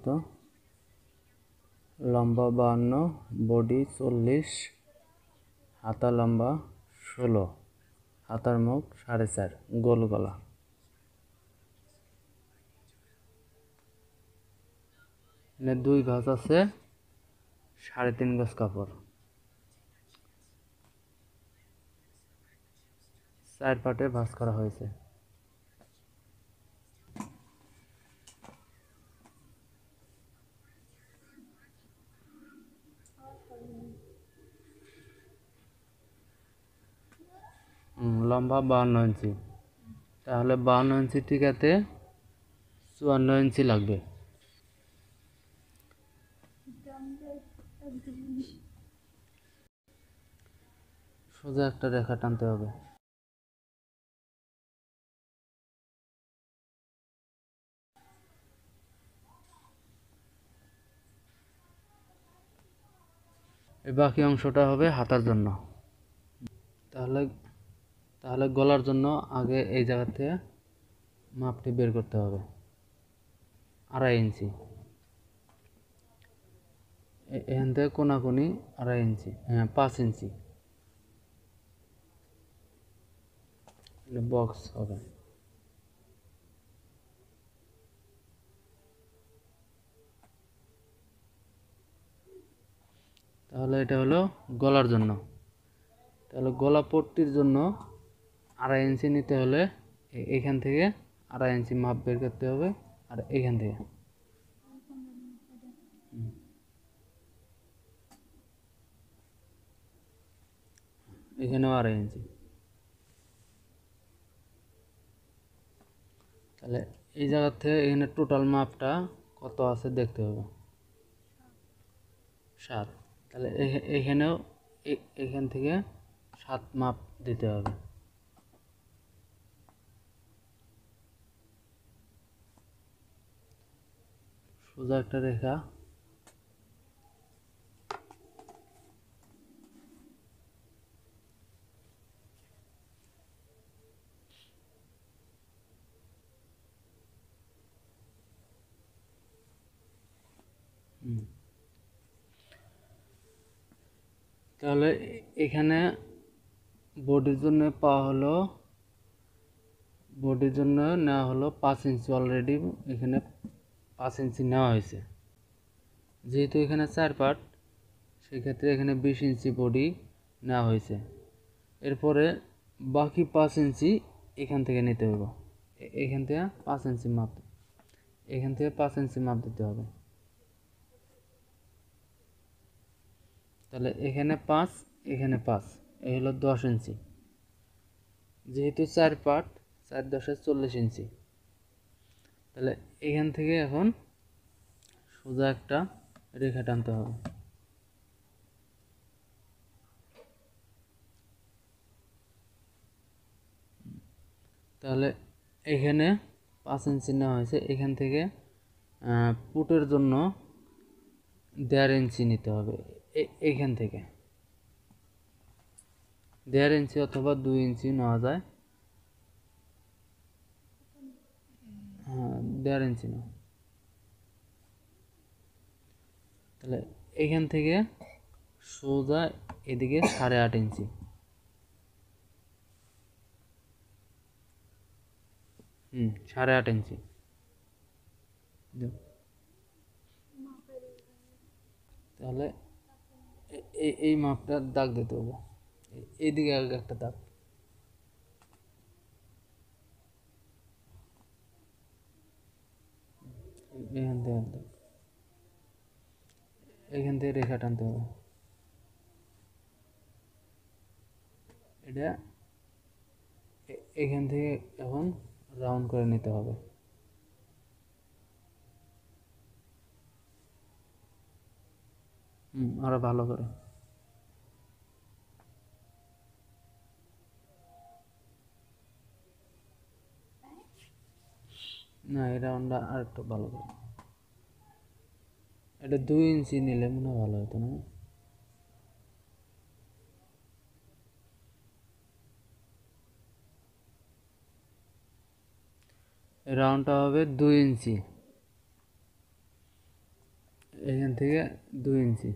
কত লম্বা 52 বডি 40 হাতা লম্বা 16 হাতার মুখ 4.5 গোল গলা এখানে 2 ভাঁজ আছে 3.5 গজ কাপড় 4 পাটে ভাঁজ করা হয়েছে লম্বা 52 ইঞ্চি তাহলে 52 ইঞ্চি টিকাতে 54 ইঞ্চি লাগবে সোজা একটা রেখা টানতে হবে এই বাকি অংশটা হবে হাতার জন্য তাহলে গলার জন্য আগে এই জায়গা থেকে মাপটি বের করতে হবে 2.5 ইঞ্চি এখান থেকে কোনাকুনি 2.5 ইঞ্চি 5 ইঞ্চি বক্স হবে তাহলে এটা হলো গলার জন্য তাহলে গলা পট্টির জন্য 2.5 ইঞ্চি নিতে হলে এখান থেকে 2.5 ইঞ্চি মাপ বের করতে হবে আর এখান থেকে এখানেও 2.5 ইঞ্চি তাহলে এই জায়গা থেকে এখানে টোটাল মাপটা কত আছে দেখতে হবে 7 তাহলে এখানেও এখান থেকে 7 মাপ দিতে হবে সোজা একটা রেখা তাহলে এখানে বডির জন্য নেওয়া হলো 5 ইঞ্চি অলরেডি এখানে 5 ইঞ্চি নেওয়া হয়েছে যেহেতু এখানে 4 পার্ট সেক্ষেত্রে এখানে 20 ইঞ্চি বডি নেওয়া হয়েছে এরপরে বাকি 5 ইঞ্চি এখান থেকে নিতে হবে এখান থেকে 5 ইঞ্চি মাপ এখান থেকে 5 ইঞ্চি মাপ দিতে হবে তাহলে এখানে 5 এখানে 5 এই হলো 10 ইঞ্চি যেহেতু 4 পার্ট 4 10 40 ইঞ্চি তাহলে এখান থেকে এখন সোজা একটা রেখা টানতে হবে তাহলে এখানে 5 ইঞ্চি নেওয়া হয়েছে এখান থেকে পুটের জন্য 1.5 ইঞ্চি নিতে হবে এখান থেকে 1.5 ইঞ্চি অথবা 2 ইঞ্চি নেওয়া যায় 1.5 ইঞ্চি নাও তাহলে এখান থেকে সোজা এদিকে 8.5 ইঞ্চি সাড়ে আট ইঞ্চি তাহলে এই মাপটা দাগ দিতে হবে এইদিকে আগে একটা দাগ এখান থেকে রেখা টানতে হবে এটা এখান থেকে এখন রাউন্ড করে নিতে হবে আরো ভালো করে না এই রাউন্ডটা আর একটু ভালো করে এটা 2 ইঞ্চি নিলে মনে হয় ভালো হতো না রাউন্ডটা হবে 2 ইঞ্চি এখান থেকে 2 ইঞ্চি।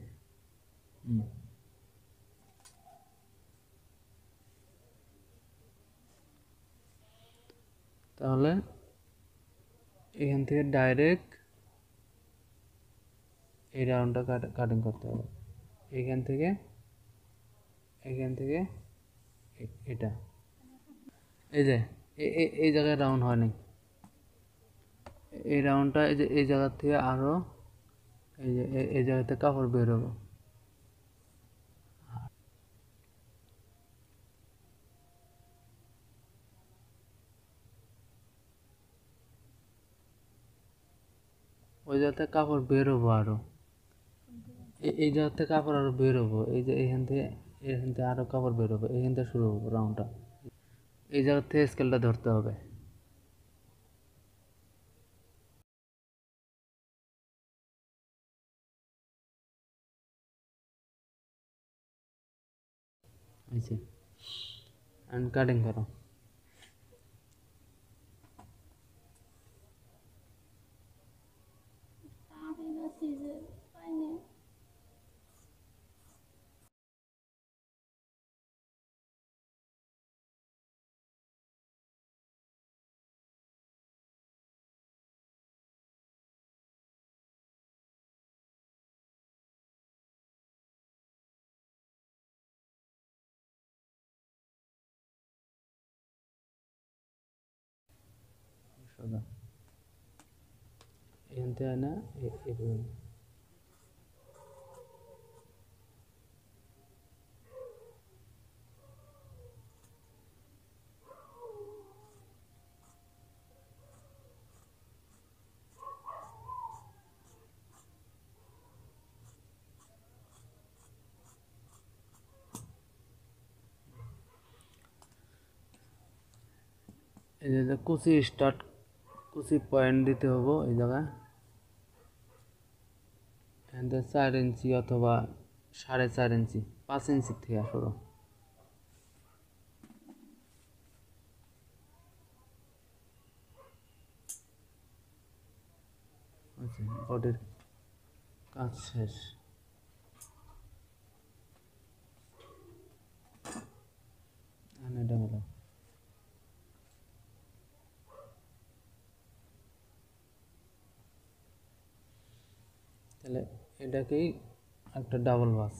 তাহলে এখান থেকে ডাইরেক্ট এই রাউন্ডটা কাটিং করতে হবে। এখান থেকে এটা এই যে এই জায়গায় রাউন্ড হয়নি, এই রাউন্ডটা এই যে এই জায়গা থেকে আরো এই যে এই জায়গাতে কাপড় বের হবে। ওই জায়গাতে কাপড় বের হবো আরো, এই জায়গাতে কাপড় আরো বের হবো। এই যে এখান থেকে আরো কাপড় বের হবে, এখান থেকে শুরু হবো রাউন্ডটা। এই জায়গা থেকে স্কেলটা ধরতে হবে। কাটিং করো। সোজা এখান থেকে না এই যে কুচি কুচি পয়েন্ট দিতে হবো এই জায়গায়। এখান থেকে 4 ইঞ্চি অথবা 4.5 ইঞ্চি, 5 ইঞ্চি থেকে শুরু। বডির কাজ শেষ। এটা হলো তাহলে এটাকেই একটা ডাবল বাস।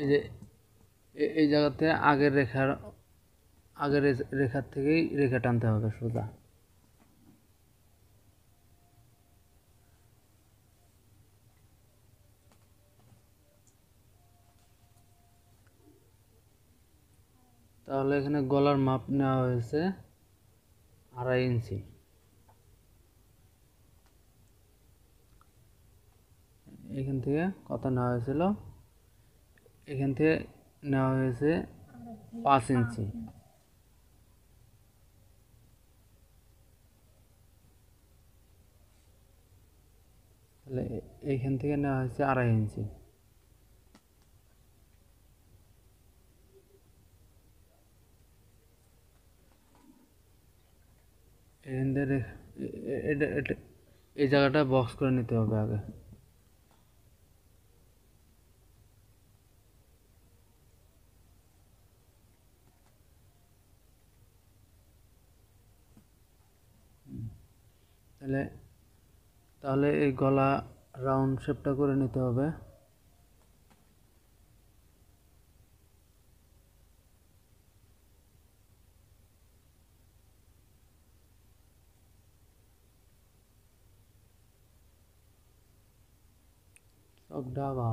এই যে এই জায়গাতে আগের রেখার থেকেই রেখা টানতে হবে সোজা। তাহলে এখানে গলার মাপ নেওয়া হয়েছে 2.5 ইঞ্চি। এখান থেকে কত নেওয়া হয়েছিল, এখান থেকে নেওয়া হয়েছে 5 ইঞ্চি। তাহলে এইখান থেকে নেওয়া হয়েছে 2.5 ইঞ্চি। এখান থেকে এই জায়গাটা বক্স করে নিতে হবে আগে। তাহলে তাহলে এই গলা রাউন্ড শেপটা করে নিতে হবে। ডাবা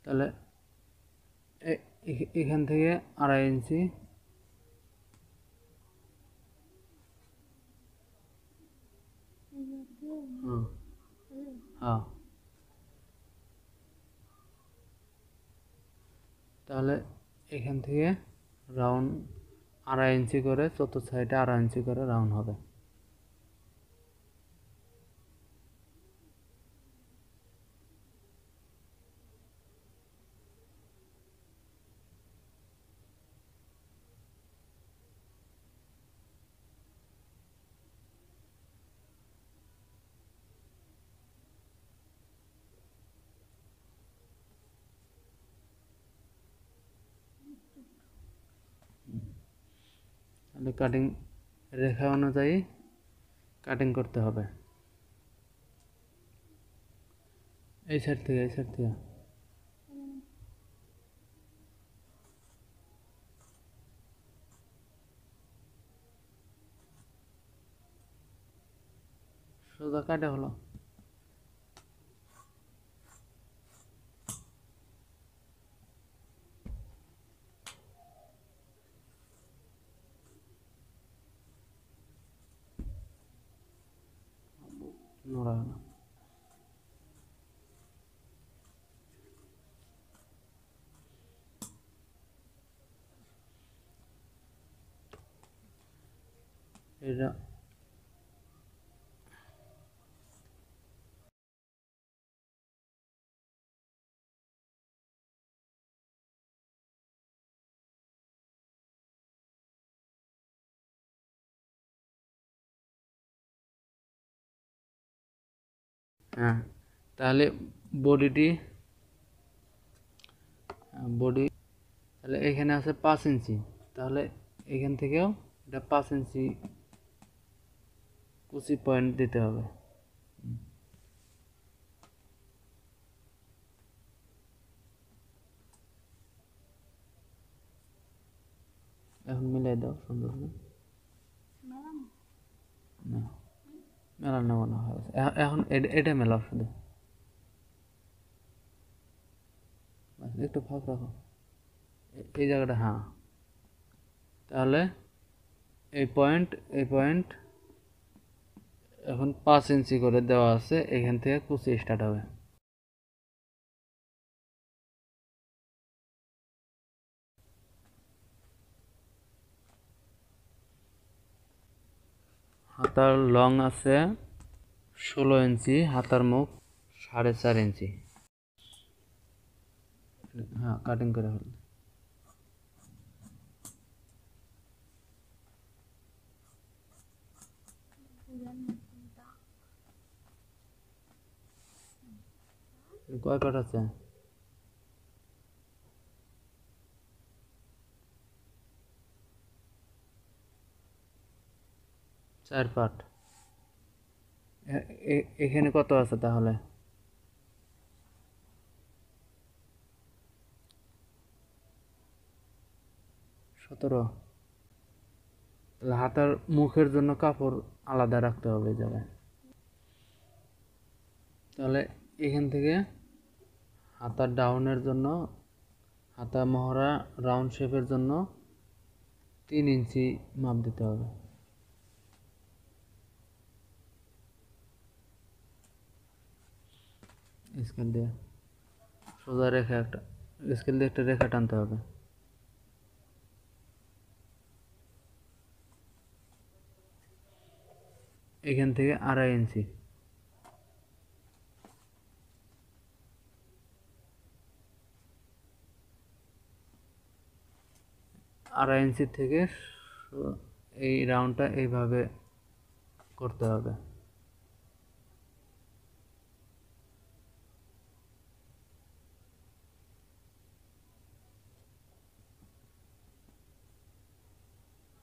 তাহলে এখান থেকে 2.5 ইঞ্চি, হ্যাঁ। তাহলে এখান থেকে রাউন্ড 2.5 ইঞ্চি করে, চতুর্থ সাইডে 2.5 ইঞ্চি করে রাউন্ড হবে। তাহলে কাটিং রেখা অনুযায়ী কাটিং করতে হবে। এই সাইড থেকে সোজা কাটা হলো। নোড়া হলো। এটা হ্যাঁ, তাহলে বডি তাহলে এখানে আছে 5 ইঞ্চি, তাহলে এখান থেকেও এটা 5 ইঞ্চি কুচি পয়েন্ট দিতে হবে। এখন মিলাই দাও সুন্দর করে। না, মেলানো মনে হয়। এখন এটা মেলাও শুধু, একটু ফাঁক রাখো এই জায়গাটা। হ্যাঁ, তাহলে এই পয়েন্ট এখন 5 ইঞ্চি করে দেওয়া আছে, এখান থেকে কুচি স্টার্ট হবে। হাতার লং আছে 16 ইঞ্চি, হাতার মুখ 4.5 ইঞ্চি। হ্যাঁ, কাটিং করে ফেলবে। কয় পাট আছে? 4 পাট। এখানে কত আছে তাহলে? 17। তাহলে হাতার মুখের জন্য কাপড় আলাদা রাখতে হবে এই জায়গায়। তাহলে এখান থেকে হাতার ডাউনের জন্য, হাতা মহড়া রাউন্ড শেপের জন্য 3 ইঞ্চি মাপ দিতে হবে। স্কেল দিয়ে সোজা রেখা একটা, স্কেল দিয়ে একটা রেখা টানতে হবে। এখান থেকে 2.5 ইঞ্চি, 2.5 ইঞ্চি থেকে এই রাউন্ডটা এইভাবে করতে হবে।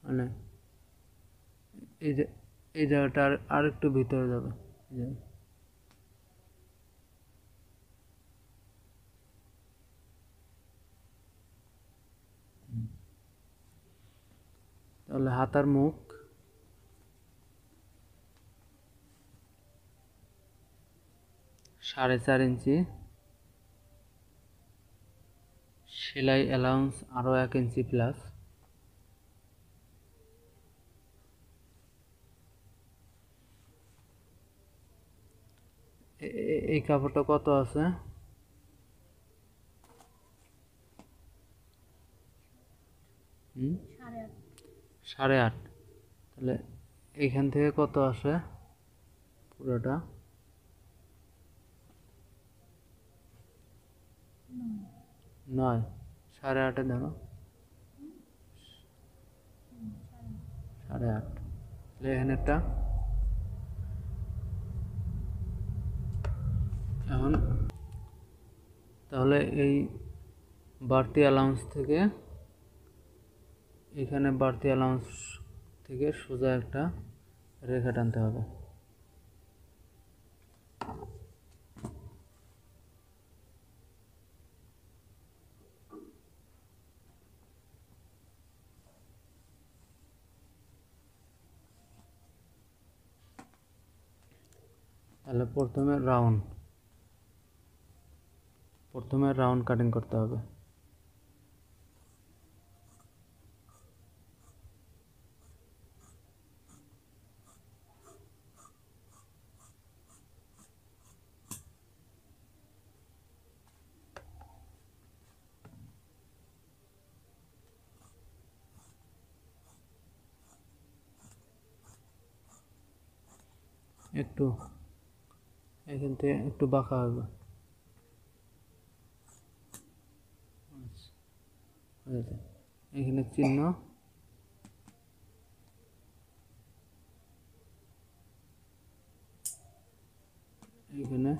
মানে এই যে এই জায়গাটা আর একটু ভিতরে যাবে। তাহলে হাতার মুখ 4.5 ইঞ্চি, সেলাই অ্যালাউন্স আরও 1 ইঞ্চি প্লাস। এই কাপড়টা কত আছে? 8.5, তাহলে এইখান থেকে কত আসে পুরোটা? 9, 8.5 ধরো, 8.5, তাহলে এখানে একটা। এখন তাহলে এই বাড়তি অ্যালাউন্স থেকে, এখানে বাড়তি অ্যালাউন্স থেকে সোজা একটা রেখা টানতে হবে। তাহলে প্রথমে রাউন্ড কাটিং করতে হবে। একটু এখান থেকে একটু বাঁকা হবে। এখানে চিহ্ন, এখানে